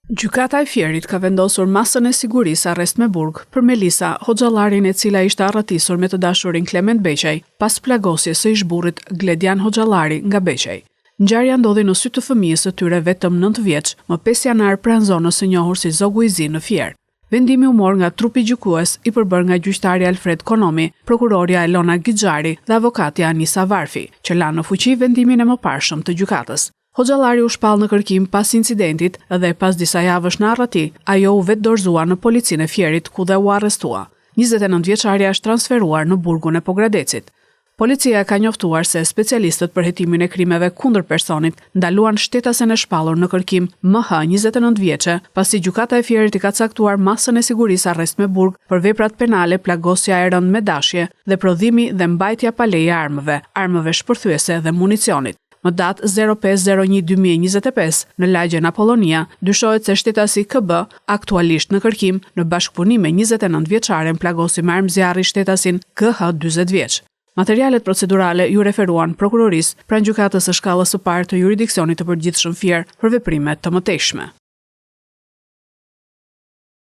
Gjykata e Fierit ka vendosur masën e sigurisë arrest me burg për Melisa, hoxhallarin e cila ishte arratisur me të dashurin Klement Beqaj pas plagosjes së ish-burrit Gledian Hoxhallari nga Beqaj. Ngjarja ndodhi në sy të fëmijës së tyre vetëm 9 vjeç, më 5 janar pranë zonës së njohur si Zogu i Zi në Fier. Vendimi u mor nga trupi gjykues i përbërë nga gjyqtari Alfred Konomi, prokuroria Elona Gixhari dhe avokatja Anisa Varfi, që lanë në fuqi vendimin e mëparshëm të gjykatës. Hoxhallari u shpall në kërkim pas incidentit dhe pas disa javësh në arrati, ajo u vetë dorëzuar në policinë e Fierit ku dhe u arrestua. 29 vjeçaria është transferuar në burgun e Pogradecit. Policia ka njoftuar se specialistët për hetimin e krimeve kundër personit ndaluan shtetasen e shpallur në kërkim MH 29 vjeçe, pasi gjykata e Fierit i ka caktuar masën e sigurisë arrest me burg për veprat penale plagosja e rënd me dashje dhe prodhimi dhe mbajtja pa leje armëve shpërthyese dhe municionit. Më datë 05/01/2025 në lagjen Apollonia, dyshohet se shtetasi KB, aktualisht në kërkim, në bashkëpunim me 29 vjeçaren plagosi me armë zjarri shtetasin KH 40 vjeç. Materialet procedurale ju referuan prokurorisë pranë gjykatës së shkallës së parë të jurisdiksionit të përgjithshëm Fier për veprime të mëtejshme.